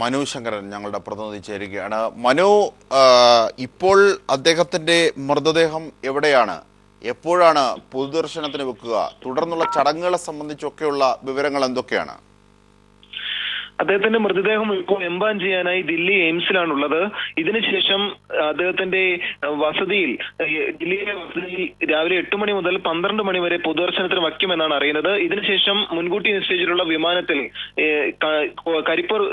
മനു ശങ്കരൻ ഞങ്ങളുടെ പ്രതിനിധി ചേരുകയാണ്. മനു, ഇപ്പോൾ അദ്ദേഹത്തിന്റെ മൃതദേഹം എവിടെയാണ്, എപ്പോഴാണ് പൊതുദർശനത്തിന് വെക്കുക, തുടർന്നുള്ള ചടങ്ങുകളെ സംബന്ധിച്ചൊക്കെയുള്ള വിവരങ്ങൾ എന്തൊക്കെയാണ്? അദ്ദേഹത്തിന്റെ മൃതദേഹം ഇപ്പോൾ എംബാം ചെയ്യാനായി ദില്ലി എയിംസിലാണുള്ളത്. ഇതിനുശേഷം അദ്ദേഹത്തിന്റെ വസതിയിൽ ദില്ലിയിലെ വസതിയിൽ രാവിലെ 8 മണി മുതൽ 12 മണി വരെ പൊതുദർശനത്തിന് വയ്ക്കുമെന്നാണ് അറിയുന്നത്. ഇതിനുശേഷം മുൻകൂട്ടി നിശ്ചയിച്ചിട്ടുള്ള വിമാനത്തിൽ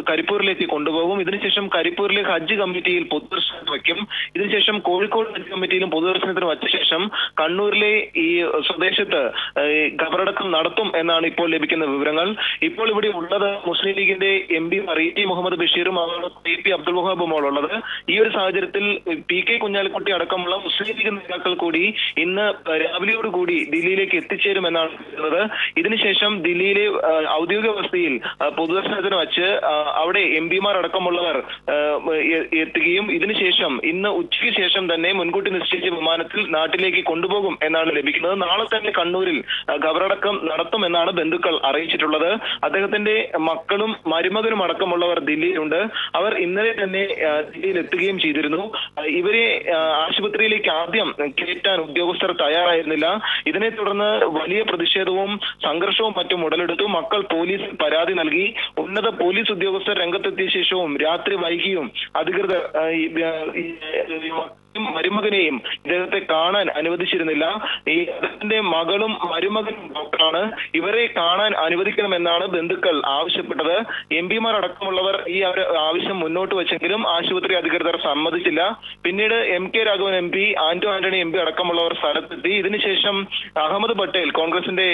കരിപ്പൂരിലേക്ക് കൊണ്ടുപോകും. ഇതിനുശേഷം കരിപ്പൂരിലെ ഹജ്ജ് കമ്മിറ്റിയിൽ പൊതുദർശനത്തിന് വയ്ക്കും. ഇതിനുശേഷം കോഴിക്കോട് ഹജ്ജ് കമ്മിറ്റിയിലും പൊതുദർശനത്തിന് വച്ച ശേഷം കണ്ണൂരിലെ ഈ സ്വദേശത്ത് ഖബറടക്കം നടത്തും എന്നാണ് ഇപ്പോൾ ലഭിക്കുന്ന വിവരങ്ങൾ. ഇപ്പോൾ ഇവിടെ ഉള്ളത് മുസ്ലിം ലീഗിന്റെ MP E T. Muhammad ബഷീറും P Abdul വഹാബുമാണ് ഉള്ളത്. ഈ ഒരു സാഹചര്യത്തിൽ PK കുഞ്ഞാലിക്കുട്ടി അടക്കമുള്ള മുസ്ലിം ലീഗ് നേതാക്കൾ കൂടി ഇന്ന് രാവിലെയോടുകൂടി ദില്ലിയിലേക്ക് എത്തിച്ചേരുമെന്നാണ് പറയുന്നത്. ഇതിനുശേഷം ദില്ലിയിലെ ഔദ്യോഗിക വസതിയിൽ പൊതുദർശനത്തിന് വച്ച് അവിടെ MP അടക്കമുള്ളവർ എത്തുകയും ഇതിനുശേഷം ഇന്ന് ഉച്ചയ്ക്ക് ശേഷം തന്നെ മുൻകൂട്ടി നിശ്ചയിച്ച വിമാനത്തിൽ നാട്ടിലേക്ക് കൊണ്ടുപോകും എന്നാണ് ലഭിക്കുന്നത്. നാളെ തന്നെ കണ്ണൂരിൽ ഖബറടക്കം നടത്തുമെന്നാണ് ബന്ധുക്കൾ അറിയിച്ചിട്ടുള്ളത്. അദ്ദേഹത്തിന്റെ മക്കളും മരുമകനും അടക്കമുള്ളവർ ദില്ലിയിലുണ്ട്. അവർ ഇന്നലെ തന്നെ ദില്ലിയിൽ എത്തുകയും ചെയ്തിരുന്നു. ഇവരെ ആശുപത്രിയിലേക്ക് ആദ്യം കയറ്റാൻ ഉദ്യോഗസ്ഥർ തയ്യാറായിരുന്നില്ല. ഇതിനെ തുടർന്ന് വലിയ പ്രതിഷേധവും സംഘർഷവും മറ്റും ഉടലെടുത്തു. മക്കൾ പോലീസിൽ പരാതി നൽകി. ഉന്നത പോലീസ് ഉദ്യോഗസ്ഥർ രംഗത്തെത്തിയ ശേഷവും രാത്രി വൈകിയും അധികൃതർ മരുമകനെയും ഇദ്ദേഹത്തെ കാണാൻ അനുവദിച്ചിരുന്നില്ല. ഈ അദ്ദേഹത്തിന്റെ മകളും മരുമകനും ഡോക്ടറാണ്. ഇവരെ കാണാൻ അനുവദിക്കണമെന്നാണ് ബന്ധുക്കൾ ആവശ്യപ്പെട്ടത്. MP അടക്കമുള്ളവർ ഈ ആവശ്യം മുന്നോട്ട് വെച്ചെങ്കിലും ആശുപത്രി അധികൃതർ സമ്മതിച്ചില്ല. പിന്നീട് MK Raghavan MP, Anto Antony MP അടക്കമുള്ളവർ സ്ഥലത്തെത്തി. ഇതിനുശേഷം അഹമ്മദ് പട്ടേൽ, കോൺഗ്രസിന്റെ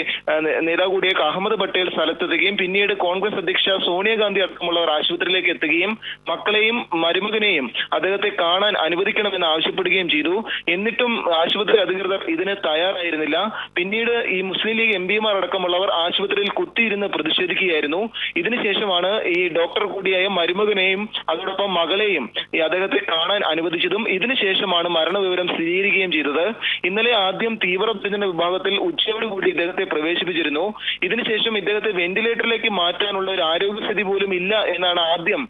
നേതാവ് കൂടിയ അഹമ്മദ് പട്ടേൽ സ്ഥലത്തെത്തുകയും പിന്നീട് കോൺഗ്രസ് അധ്യക്ഷ സോണിയാഗാന്ധി അടക്കമുള്ളവർ ആശുപത്രിയിലേക്ക് എത്തുകയും മക്കളെയും മരുമകനെയും അദ്ദേഹത്തെ കാണാൻ അനുവദിക്കണമെന്ന് ആവശ്യപ്പെടുകയും ചെയ്തു. എന്നിട്ടും ആശുപത്രി അധികൃതർ ഇതിന് തയ്യാറായിരുന്നില്ല. പിന്നീട് ഈ മുസ്ലിം ലീഗ് MP അടക്കമുള്ളവർ ആശുപത്രിയിൽ കുത്തിയിരുന്ന് പ്രതിഷേധിക്കുകയായിരുന്നു. ഇതിനുശേഷമാണ് ഈ ഡോക്ടർ കൂടിയായ മരുമകനെയും അതോടൊപ്പം മകളെയും ഈ അദ്ദേഹത്തെ കാണാൻ അനുവദിച്ചതും ഇതിനുശേഷമാണ് മരണവിവരം സ്ഥിരീകരിക്കുകയും ചെയ്തത്. ഇന്നലെ ആദ്യം തീവ്രപരിചരണ വിഭാഗത്തിൽ ഉച്ചയോടുകൂടി ഇദ്ദേഹത്തെ പ്രവേശിപ്പിച്ചിരുന്നു. ഇതിനുശേഷം ഇദ്ദേഹത്തെ വെന്റിലേറ്ററിലേക്ക് മാറ്റാനുള്ള ഒരു ആരോഗ്യസ്ഥിതി പോലും ഇല്ല എന്നാണ് ആദ്യം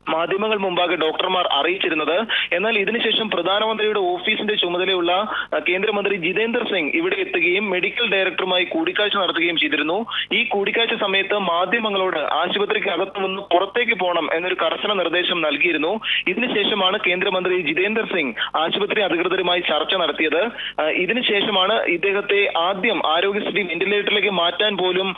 മാധ്യമങ്ങൾ മുമ്പാകെ ഡോക്ടർമാർ അറിയിച്ചിരുന്നത്. എന്നാൽ ഇതിനുശേഷം പ്രധാനമന്ത്രിയുടെ ഓഫീസിന്റെ ചുമതലയുള്ള കേന്ദ്രമന്ത്രി ജിതേന്ദ്ര സിംഗ് ഇവിടെ എത്തുകയും മെഡിക്കൽ ഡയറക്ടറുമായി കൂടിക്കാഴ്ച നടത്തുകയും ചെയ്തിരുന്നു. ഈ കൂടിക്കാഴ്ച സമയത്ത് മാധ്യമങ്ങളോട് ആശുപത്രിക്ക് അകത്തു നിന്ന് പുറത്തേക്ക് പോകണം എന്നൊരു കർശന നിർദ്ദേശം നൽകിയിരുന്നു. ഇതിനുശേഷമാണ് കേന്ദ്രമന്ത്രി ജിതേന്ദ്ര സിംഗ് ആശുപത്രി അധികൃതരുമായി ചർച്ച നടത്തിയത്. ഇതിനുശേഷമാണ് ഇദ്ദേഹത്തെ ആദ്യം ആരോഗ്യസ്ഥിതി വെന്റിലേറ്ററിലേക്ക് മാറ്റാൻ പോലും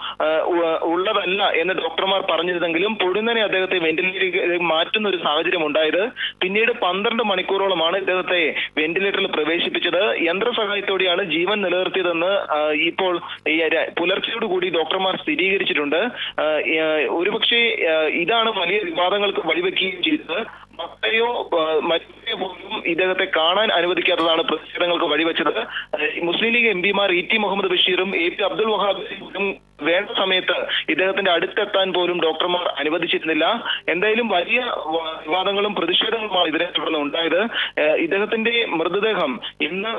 ഉള്ളതല്ല എന്ന് ഡോക്ടർമാർ പറഞ്ഞിരുന്നെങ്കിലും പൊടുന്നനെ അദ്ദേഹത്തെ വെന്റിലേറ്ററിലേക്ക് മാറ്റുന്ന ഒരു സാഹചര്യം ഉണ്ടായത്. പിന്നീട് 12 മണിക്കൂറോളമാണ് ഇദ്ദേഹത്തെ വെന്റിലേറ്ററിൽ പ്രവേശിപ്പിച്ചത്. യന്ത്രസഹായത്തോടെയാണ് ജീവൻ നിലനിർത്തിയതെന്ന് ഇപ്പോൾ പുലർച്ചയോട് കൂടി ഡോക്ടർമാർ സ്ഥിരീകരിച്ചിട്ടുണ്ട്. ഒരുപക്ഷെ ഇതാണ് വലിയ വിവാദങ്ങൾക്ക് വഴിവെക്കുകയും ചെയ്തത്. മക്കളെയോ മറ്റോ പോലും ഇദ്ദേഹത്തെ കാണാൻ അനുവദിക്കാത്തതാണ് പ്രതിഷേധങ്ങൾക്ക് വഴിവെച്ചത്. Muslim League MP E T. മുഹമ്മദ് ബഷീറും AP അബ്ദുൽ വഹാബും വേണ്ട സമയത്ത് ഇദ്ദേഹത്തിന്റെ അടുത്തെത്താൻ പോലും ഡോക്ടർമാർ അനുവദിച്ചിരുന്നില്ല. എന്തായാലും വലിയ വിവാദങ്ങളും പ്രതിഷേധങ്ങളുമാണ് ഇതിനെ തുടർന്ന് ഉണ്ടായത്. ഇദ്ദേഹത്തിന്റെ മൃതദേഹം ഇന്ന്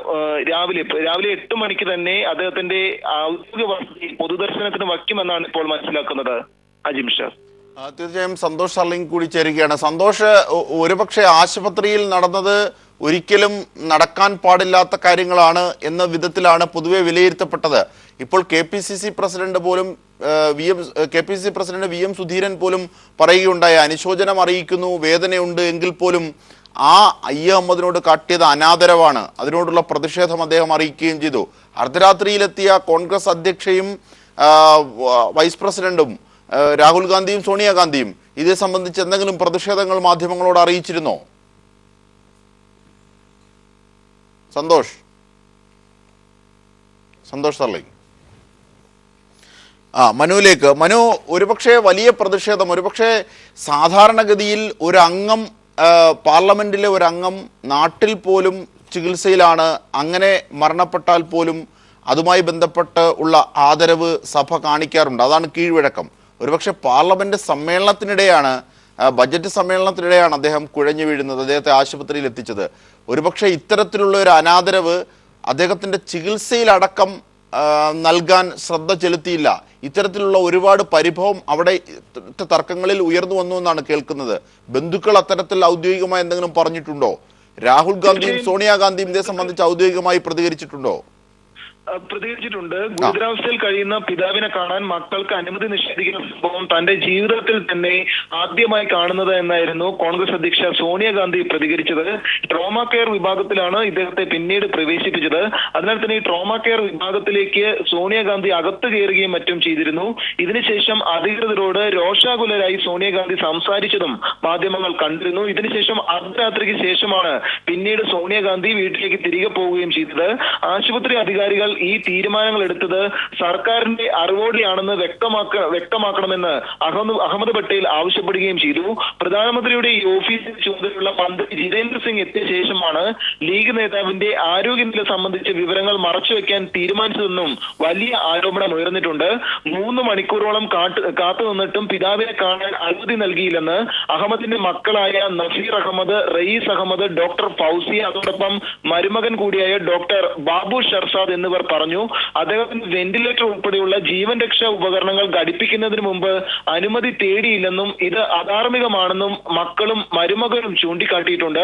രാവിലെ 8 മണിക്ക് തന്നെ അദ്ദേഹത്തിന്റെ ഔദ്യോഗിക വസതിയിൽ പൊതുദർശനത്തിന് വയ്ക്കുമെന്നാണ് ഇപ്പോൾ മനസ്സിലാക്കുന്നത്. അജിം ഷാ. തീർച്ചയായും സന്തോഷ് സർലിംഗ് കൂടി ചേരുകയാണ്. സന്തോഷ്, ഒരുപക്ഷെ ആശുപത്രിയിൽ നടന്നത് ഒരിക്കലും നടക്കാൻ പാടില്ലാത്ത കാര്യങ്ങളാണ് എന്ന വിധത്തിലാണ് പൊതുവെ വിലയിരുത്തപ്പെട്ടത്. ഇപ്പോൾ KPCC പ്രസിഡന്റ് പോലും KPCC പ്രസിഡന്റ് VM സുധീരൻ പോലും പറയുകയുണ്ടായി, അനുശോചനം അറിയിക്കുന്നു, വേദനയുണ്ട് എങ്കിൽ പോലും ആ അഹമ്മദിനോട് കാട്ടിയത് അനാദരവാണ്, അതിനോടുള്ള പ്രതിഷേധം അദ്ദേഹം അറിയിക്കുകയും ചെയ്തു. അർദ്ധരാത്രിയിലെത്തിയ കോൺഗ്രസ് അധ്യക്ഷയും വൈസ് പ്രസിഡന്റും രാഹുൽ ഗാന്ധിയും സോണിയാഗാന്ധിയും ഇതേ സംബന്ധിച്ച് എന്തെങ്കിലും പ്രതിഷേധങ്ങൾ മാധ്യമങ്ങളോട് അറിയിച്ചിരുന്നോ? സന്തോഷ് സർലിംഗ്. മനുവിലേക്ക്. മനു, ഒരുപക്ഷെ വലിയ പ്രതിഷേധം, ഒരുപക്ഷെ സാധാരണഗതിയിൽ ഒരു അംഗം, പാർലമെന്റിലെ ഒരു അംഗം നാട്ടിൽ പോലും ചികിത്സയിലാണ്, അങ്ങനെ മരണപ്പെട്ടാൽ പോലും അതുമായി ബന്ധപ്പെട്ട് ഉള്ള ആദരവ് സഭ കാണിക്കാറുണ്ട്, അതാണ് കീഴ്വഴക്കം. ഒരുപക്ഷെ പാർലമെന്റ് സമ്മേളനത്തിനിടെയാണ്, ബജറ്റ് സമ്മേളനത്തിനിടെയാണ് അദ്ദേഹം കുഴഞ്ഞു വീഴുന്നത്, അദ്ദേഹത്തെ ആശുപത്രിയിൽ എത്തിച്ചത്. ഒരുപക്ഷെ ഇത്തരത്തിലുള്ള ഒരു അനാദരവ് അദ്ദേഹത്തിൻ്റെ ചികിത്സയിലടക്കം നൽകാൻ ശ്രദ്ധ ചെലുത്തിയില്ല. ഇത്തരത്തിലുള്ള ഒരുപാട് പരിഭവം അവിടെ തർക്കങ്ങളിൽ ഉയർന്നു വന്നു എന്നാണ് കേൾക്കുന്നത്. ബന്ധുക്കൾ അത്തരത്തിൽ ഔദ്യോഗികമായി എന്തെങ്കിലും പറഞ്ഞിട്ടുണ്ടോ? രാഹുൽ ഗാന്ധിയും സോണിയാഗാന്ധിയും ഇതേ സംബന്ധിച്ച് ഔദ്യോഗികമായി പ്രതികരിച്ചിട്ടുണ്ടോ? പ്രതികരിച്ചിട്ടുണ്ട്. ഗുരുതരാവസ്ഥയിൽ കഴിയുന്ന പിതാവിനെ കാണാൻ മക്കൾക്ക് അനുമതി നിഷേധിക്കുന്ന സംഭവം തന്റെ ജീവിതത്തിൽ തന്നെ ആദ്യമായി കാണുന്നത് എന്നായിരുന്നു കോൺഗ്രസ് അധ്യക്ഷ സോണിയാഗാന്ധി പ്രതികരിച്ചത്. ട്രോമ കെയർ വിഭാഗത്തിലാണ് ഇദ്ദേഹത്തെ പിന്നീട് പ്രവേശിപ്പിച്ചത്. അതിനാൽ തന്നെ ഈ ട്രോമ കെയർ വിഭാഗത്തിലേക്ക് സോണിയാഗാന്ധി അകത്ത് കയറുകയും മറ്റും ചെയ്തിരുന്നു. ഇതിനുശേഷം അധികൃതരോട് രോഷാകുലരായി സോണിയാഗാന്ധി സംസാരിച്ചതും മാധ്യമങ്ങൾ കണ്ടിരുന്നു. ഇതിനുശേഷം അർദ്ധരാത്രിക്ക് ശേഷമാണ് പിന്നീട് സോണിയാഗാന്ധി വീട്ടിലേക്ക് തിരികെ പോവുകയും ചെയ്തത്. ആശുപത്രി അധികാരികൾ ഈ തീരുമാനങ്ങൾ എടുത്തത് സർക്കാരിന്റെ അറിവോടെയാണെന്ന് വ്യക്തമാക്കണമെന്ന് അഹമ്മദ് പട്ടേൽ ആവശ്യപ്പെടുകയും ചെയ്തു. പ്രധാനമന്ത്രിയുടെ ഈ ഓഫീസിൽ ചുമതലയുള്ള മന്ത്രി ജിതേന്ദ്ര സിംഗ് എത്തിയ ശേഷമാണ് ലീഗ് നേതാവിന്റെ ആരോഗ്യനില സംബന്ധിച്ച വിവരങ്ങൾ മറച്ചുവെക്കാൻ തീരുമാനിച്ചതെന്നും വലിയ ആരോപണം ഉയർന്നിട്ടുണ്ട്. 3 മണിക്കൂറോളം കാത്തുനിന്നിട്ടും പിതാവിനെ കാണാൻ അനുമതി നൽകിയില്ലെന്ന് അഹമ്മദിന്റെ മക്കളായ നസീർ അഹമ്മദ്, റയീസ് അഹമ്മദ്, ഡോക്ടർ ഫൗസിയ, അതോടൊപ്പം മരുമകൻ കൂടിയായ ഡോക്ടർ ബാബു ഷർസാദ് എന്നിവർ പറഞ്ഞു. അദ്ദേഹത്തിന് വെന്റിലേറ്റർ ഉൾപ്പെടെയുള്ള ജീവൻ രക്ഷാ ഉപകരണങ്ങൾ ഘടിപ്പിക്കുന്നതിന് മുമ്പ് അനുമതി തേടിയില്ലെന്നും ഇത് അധാർമികമാണെന്നും മക്കളും മരുമകനും ചൂണ്ടിക്കാട്ടിയിട്ടുണ്ട്.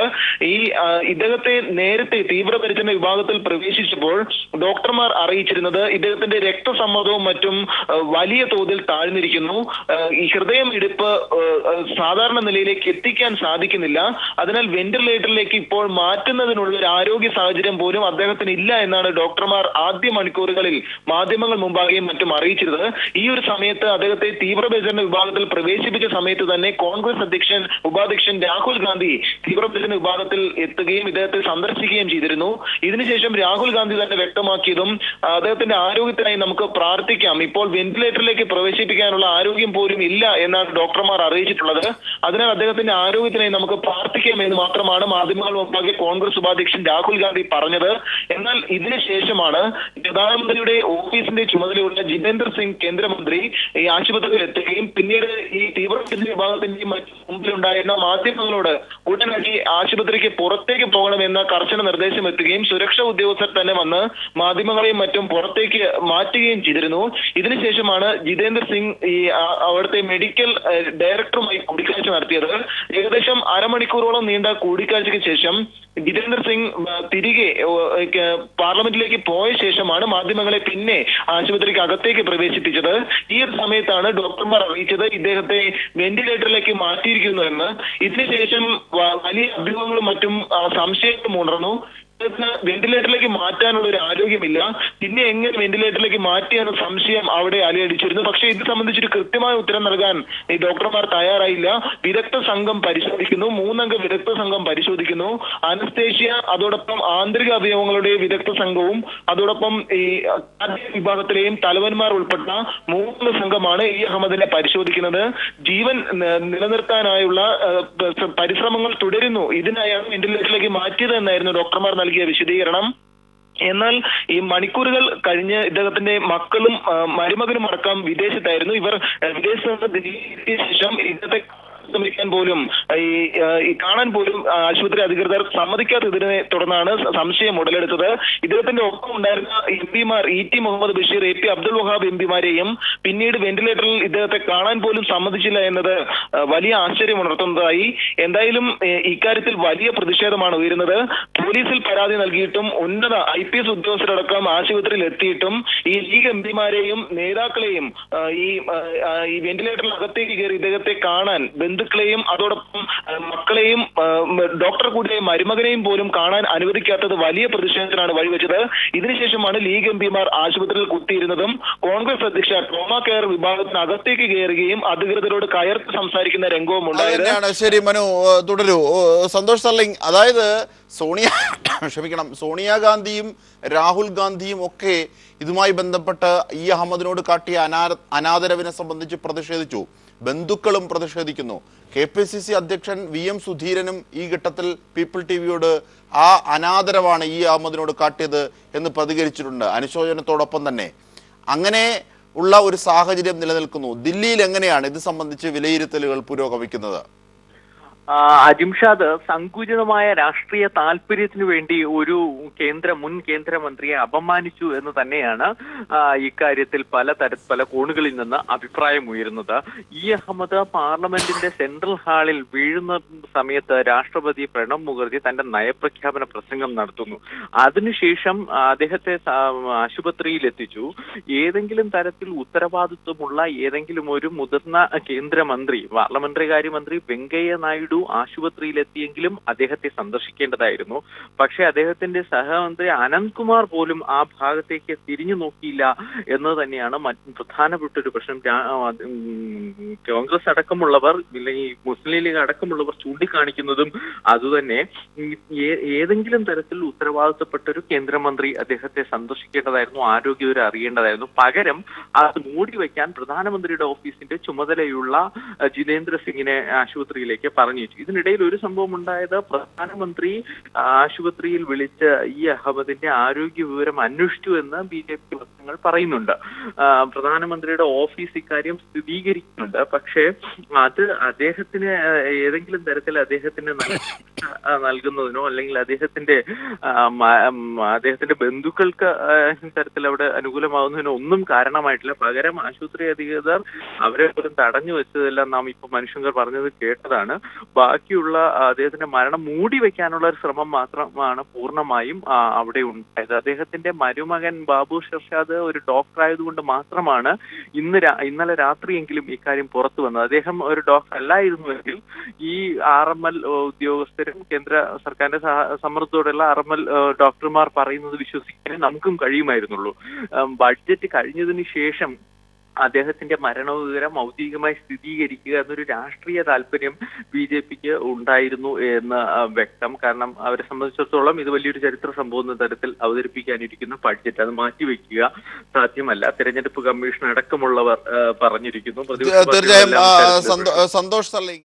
ഇദ്ദേഹത്തെ നേരത്തെ തീവ്രപരിചരണ വിഭാഗത്തിൽ പ്രവേശിച്ചപ്പോൾ ഡോക്ടർമാർ അറിയിച്ചിരുന്നത് ഇദ്ദേഹത്തിന്റെ രക്തസമ്മർദ്ദവും മറ്റും വലിയ തോതിൽ താഴ്ന്നിരിക്കുന്നു. ഈ ഹൃദയം ഇടിപ്പ് സാധാരണ നിലയിലേക്ക് എത്തിക്കാൻ സാധിക്കുന്നില്ല. അതിനാൽ വെന്റിലേറ്ററിലേക്ക് ഇപ്പോൾ മാറ്റുന്നതിനുള്ള ഒരു ആരോഗ്യ സാഹചര്യം പോലും അദ്ദേഹത്തിന് ഇല്ല എന്നാണ് ഡോക്ടർമാർ ആദ്യ മണിക്കൂറുകളിൽ മാധ്യമങ്ങൾ മുമ്പാകെയും മറ്റും അറിയിച്ചിരുന്നത്. ഈ ഒരു സമയത്ത് അദ്ദേഹത്തെ തീവ്രപരിചരണ വിഭാഗത്തിൽ പ്രവേശിപ്പിച്ച സമയത്ത് തന്നെ കോൺഗ്രസ് ഉപാധ്യക്ഷൻ രാഹുൽ ഗാന്ധി തീവ്രപരിചരണ വിഭാഗത്തിൽ എത്തുകയും ഇദ്ദേഹത്തെ സന്ദർശിക്കുകയും ചെയ്തിരുന്നു. ഇതിനുശേഷം രാഹുൽ ഗാന്ധി തന്നെ വ്യക്തമാക്കിയതും അദ്ദേഹത്തിന്റെ ആരോഗ്യത്തിനായി നമുക്ക് പ്രാർത്ഥിക്കാം, ഇപ്പോൾ വെന്റിലേറ്ററിലേക്ക് പ്രവേശിപ്പിക്കാനുള്ള ആരോഗ്യം പോലും ഇല്ല എന്നാണ് ഡോക്ടർമാർ അറിയിച്ചിട്ടുള്ളത്. അതിനാൽ അദ്ദേഹത്തിന്റെ ആരോഗ്യത്തിനായി നമുക്ക് പ്രാർത്ഥിക്കാം എന്ന് മാത്രമാണ് മാധ്യമങ്ങൾ മുമ്പാകെ കോൺഗ്രസ് ഉപാധ്യക്ഷൻ രാഹുൽ ഗാന്ധി പറഞ്ഞത്. എന്നാൽ ഇതിനുശേഷമാണ് പ്രധാനമന്ത്രിയുടെ ഓഫീസിന്റെ ചുമതലയുള്ള ജിതേന്ദ്ര സിംഗ് കേന്ദ്രമന്ത്രി ഈ ആശുപത്രിയിൽ എത്തുകയും പിന്നീട് ഈ തീവ്രപരിചരണ വിഭാഗത്തിന്റെയും മറ്റു മുമ്പിലുണ്ടായിരുന്ന മാധ്യമങ്ങളോട് ഉടനടി ആശുപത്രിക്ക് പുറത്തേക്ക് പോകണമെന്ന കർശന നിർദ്ദേശം എത്തുകയും സുരക്ഷാ ഉദ്യോഗസ്ഥർ തന്നെ വന്ന് മാധ്യമങ്ങളെയും മറ്റും പുറത്തേക്ക് മാറ്റുകയും ചെയ്തിരുന്നു. ഇതിനുശേഷമാണ് ജിതേന്ദ്ര സിംഗ് ഈ അവിടുത്തെ മെഡിക്കൽ ഡയറക്ടറുമായി കൂടിക്കാഴ്ച നടത്തിയത്. ഏകദേശം അരമണിക്കൂറോളം നീണ്ട കൂടിക്കാഴ്ചയ്ക്ക് ശേഷം ജിതേന്ദ്ര സിംഗ് തിരികെ പാർലമെന്റിലേക്ക് പോയ ശേഷമാണ് മാധ്യമങ്ങളെ പിന്നെ ആശുപത്രിക്ക് അകത്തേക്ക് പ്രവേശിപ്പിച്ചത്. ഈ ഒരു സമയത്താണ് ഡോക്ടർമാർ അറിയിച്ചത് ഇദ്ദേഹത്തെ വെന്റിലേറ്ററിലേക്ക് മാറ്റിയിരിക്കുന്നു എന്ന്. ഇതിനുശേഷം വലിയ അഭ്യൂഹങ്ങളും മറ്റും സംശയങ്ങളും ഉണർന്നു. വെന്റിലേറ്ററിലേക്ക് മാറ്റാനുള്ള ഒരു ആരോഗ്യമില്ല, പിന്നെ എങ്ങനെ വെന്റിലേറ്ററിലേക്ക് മാറ്റിയെന്ന സംശയം അവിടെ അലയടിച്ചിരുന്നു. പക്ഷേ ഇത് സംബന്ധിച്ചൊരു കൃത്യമായ ഉത്തരം നൽകാൻ ഈ ഡോക്ടർമാർ തയ്യാറായില്ല. വിദഗ്ധ സംഘം പരിശോധിക്കുന്നു, 3 അംഗ വിദഗ്ധ സംഘം പരിശോധിക്കുന്നു. അനസ്തേഷ്യ, അതോടൊപ്പം ആന്തരിക അവയവങ്ങളുടെ വിദഗ്ധ സംഘവും അതോടൊപ്പം ഈ വിഭാഗത്തിലെയും തലവന്മാർ ഉൾപ്പെട്ട 3 സംഘമാണ് ഈ അഹമ്മദിനെ പരിശോധിക്കുന്നത്. ജീവൻ നിലനിർത്താനായുള്ള പരിശ്രമങ്ങൾ തുടരുന്നു. ഇതിനായാണ് വെന്റിലേറ്ററിലേക്ക് മാറ്റിയത് എന്നായിരുന്നു ഡോക്ടർമാർ നൽകിയ വിശദീകരണം. എന്നാൽ ഈ മണിക്കൂറുകൾ കഴിഞ്ഞ് ഇദ്ദേഹത്തിന്റെ മക്കളും മരുമകനും അടക്കം വിദേശത്തായിരുന്നു. ഇവർ വിദേശത്ത് നിന്ന് ശേഷം ഇദ്ദേഹത്തെ ശ്രമിക്കാൻ പോലും ഈ കാണാൻ പോലും ആശുപത്രി അധികൃതർ സമ്മതിക്കാത്തതിനെ തുടർന്നാണ് സംശയം ഉടലെടുത്തത്. ഇദ്ദേഹത്തിന്റെ ഒപ്പം ഉണ്ടായിരുന്ന എംപിമാർ ഇ.ടി. മുഹമ്മദ് ബഷീർ, എ.പി. അബ്ദുൽ വഹാബ് എംപിമാരെയും പിന്നീട് വെന്റിലേറ്ററിൽ ഇദ്ദേഹത്തെ കാണാൻ പോലും സമ്മതിച്ചില്ല എന്നത് വലിയ ആശ്ചര്യം ഉണർത്തുന്നതായി. എന്തായാലും ഇക്കാര്യത്തിൽ വലിയ പ്രതിഷേധമാണ് ഉയരുന്നത്. പോലീസിൽ പരാതി നൽകിയിട്ടും ഉന്നത IPS ഉദ്യോഗസ്ഥരടക്കം ആശുപത്രിയിൽ എത്തിയിട്ടും ഈ ലീഗ് എംപിമാരെയും നേതാക്കളെയും ഈ വെന്റിലേറ്ററിൽ അകത്തേക്ക് കയറി ഇദ്ദേഹത്തെ കാണാൻ ബന്ധുക്കളെയും അതോടൊപ്പം മക്കളെയും ഡോക്ടർ കൂടിയ മരുമകനെയും പോലും കാണാൻ അനുവദിക്കാത്തത് വലിയ പ്രതിഷേധത്തിനാണ് വഴിവെച്ചത്. ഇതിനുശേഷമാണ് ലീഗ് എംപിമാർ ആശുപത്രിയിൽ കുത്തിയിരുന്നതും കോൺഗ്രസ് അധ്യക്ഷ ട്രോമ കെയർ വിഭാഗത്തിനകത്തേക്ക് കയറുകയും അധികൃതരോട് കയർത്ത് സംസാരിക്കുന്ന രംഗവും ഉണ്ടായത്. ശരി മനു, തുടരൂ. സന്തോഷ് സർലിംഗ്, അതായത് സോണിയാഗാന്ധിയും രാഹുൽ ഗാന്ധിയും ഒക്കെ ഇതുമായി ബന്ധപ്പെട്ട് ഈ അഹമ്മദിനോട് കാട്ടിയ അനാദരവിനെ സംബന്ധിച്ച് പ്രതിഷേധിച്ചു. ബന്ധുക്കളും പ്രതിഷേധിക്കുന്നു. KPCC അധ്യക്ഷൻ VM സുധീരനും ഈ ഘട്ടത്തിൽ പീപ്പിൾ TVയോട് ആ അനാദരവാണ് ഈ അഹമ്മദിനോട് കാട്ടിയത് എന്ന് പ്രതികരിച്ചിട്ടുണ്ട്, അനുശോചനത്തോടൊപ്പം തന്നെ. അങ്ങനെ ഉള്ള ഒരു സാഹചര്യം നിലനിൽക്കുന്നു. ദില്ലിയിൽ എങ്ങനെയാണ് ഇത് സംബന്ധിച്ച് വിലയിരുത്തലുകൾ പുരോഗമിക്കുന്നത്? അജിംഷാദ് സങ്കുചിതമായ രാഷ്ട്രീയ താല്പര്യത്തിനു വേണ്ടി ഒരു മുൻ കേന്ദ്രമന്ത്രിയെ അപമാനിച്ചു എന്ന് തന്നെയാണ് ഇക്കാര്യത്തിൽ പല കോണുകളിൽ നിന്ന് അഭിപ്രായം ഉയരുന്നത്. അഹമ്മദ് പാർലമെന്റിന്റെ സെൻട്രൽ ഹാളിൽ വീഴുന്ന സമയത്ത് രാഷ്ട്രപതി പ്രണബ് മുഖർജി തന്റെ നയപ്രഖ്യാപന പ്രസംഗം നടത്തുന്നു. അതിനുശേഷം അദ്ദേഹത്തെ ആശുപത്രിയിൽ എത്തിച്ചു. ഏതെങ്കിലും തരത്തിൽ ഉത്തരവാദിത്വമുള്ള ഏതെങ്കിലും ഒരു മുതിർന്ന കേന്ദ്രമന്ത്രി, പാർലമെന്ററി കാര്യമന്ത്രി വെങ്കയ്യ നായിഡു ആശുപത്രിയിലെത്തിയെങ്കിലും അദ്ദേഹത്തെ സന്ദർശിക്കേണ്ടതായിരുന്നു. പക്ഷേ അദ്ദേഹത്തിന്റെ സഹമന്ത്രി അനന്ത്കുമാർ പോലും ആ ഭാഗത്തേക്ക് തിരിഞ്ഞു നോക്കിയില്ല എന്ന് തന്നെയാണ് പ്രധാനപ്പെട്ട ഒരു പ്രശ്നം. കോൺഗ്രസ് അടക്കമുള്ളവർ, അല്ലെങ്കിൽ മുസ്ലിം ലീഗ് അടക്കമുള്ളവർ ചൂണ്ടിക്കാണിക്കുന്നതും അതുതന്നെ. ഏതെങ്കിലും തരത്തിൽ ഉത്തരവാദിത്തപ്പെട്ട ഒരു കേന്ദ്രമന്ത്രി അദ്ദേഹത്തെ സന്ദർശിക്കേണ്ടതായിരുന്നു, ആരോഗ്യവിവരം അറിയേണ്ടതായിരുന്നു. പകരം അത് മൂടിവെക്കാൻ പ്രധാനമന്ത്രിയുടെ ഓഫീസിന്റെ ചുമതലയുള്ള ജിതേന്ദ്ര സിംഗിനെ ആശുപത്രിയിലേക്ക് പറഞ്ഞു. ഇതിനിടയിൽ ഒരു സംഭവം ഉണ്ടായത്, പ്രധാനമന്ത്രി ആശുപത്രിയിൽ വിളിച്ച് അഹമ്മദിന്റെ ആരോഗ്യ വിവരം അന്വേഷിച്ചു എന്ന് BJP വൃത്തങ്ങൾ പറയുന്നുണ്ട്. പ്രധാനമന്ത്രിയുടെ ഓഫീസ് ഇക്കാര്യം സ്ഥിരീകരിക്കുന്നുണ്ട്. പക്ഷേ അത് അദ്ദേഹത്തിന് ഏതെങ്കിലും തരത്തിൽ അദ്ദേഹത്തിന് നൽകുന്നതിനോ അല്ലെങ്കിൽ അദ്ദേഹത്തിന്റെ ബന്ധുക്കൾക്ക് തരത്തിൽ അവിടെ അനുകൂലമാകുന്നതിനോ ഒന്നും കാരണമായിട്ടില്ല. പകരം ആശുപത്രി അധികൃതർ അവരെ പോലും തടഞ്ഞു വെച്ചതെല്ലാം നാം ഇപ്പൊ മനുഷ്യർ പറഞ്ഞത് കേട്ടതാണ്. ബാക്കിയുള്ള അദ്ദേഹത്തിന്റെ മരണം മൂടി വെക്കാനുള്ള ഒരു ശ്രമം മാത്രമാണ് പൂർണ്ണമായും അവിടെ ഉണ്ടായത്. അദ്ദേഹത്തിന്റെ മരുമകൻ ബാബു ഷർഷാദ് ഒരു ഡോക്ടർ ആയതുകൊണ്ട് മാത്രമാണ് ഇന്നലെ രാത്രിയെങ്കിലും ഇക്കാര്യം പുറത്തു വന്നത്. അദ്ദേഹം ഒരു ഡോക്ടർ അല്ലായിരുന്നുവെങ്കിൽ ഈ RML ഉദ്യോഗസ്ഥരും കേന്ദ്ര സർക്കാരിന്റെ സമ്മർദ്ദത്തോടെയുള്ള RML ഡോക്ടർമാർ പറയുന്നത് വിശ്വസിക്കാനേ നമുക്കും കഴിയുമായിരുന്നുള്ളൂ. ബഡ്ജറ്റ് കഴിഞ്ഞതിന് ശേഷം അദ്ദേഹത്തിന്റെ മരണവിവരം ഔദ്യോഗികമായി സ്ഥിരീകരിക്കുക എന്നൊരു രാഷ്ട്രീയ താല്പര്യം BJPക്ക് ഉണ്ടായിരുന്നു എന്ന് വ്യക്തം. കാരണം അവരെ സംബന്ധിച്ചിടത്തോളം ഇത് വലിയൊരു ചരിത്ര സംഭവം എന്ന തരത്തിൽ അവതരിപ്പിക്കാനിരിക്കുന്ന ബഡ്ജറ്റ് അത് മാറ്റിവെക്കുക സാധ്യമല്ല. തെരഞ്ഞെടുപ്പ് കമ്മീഷൻ അടക്കമുള്ളവർ പറഞ്ഞിരിക്കുന്നു. തീർച്ചയായും സന്തോഷ് സർലിംഗ്.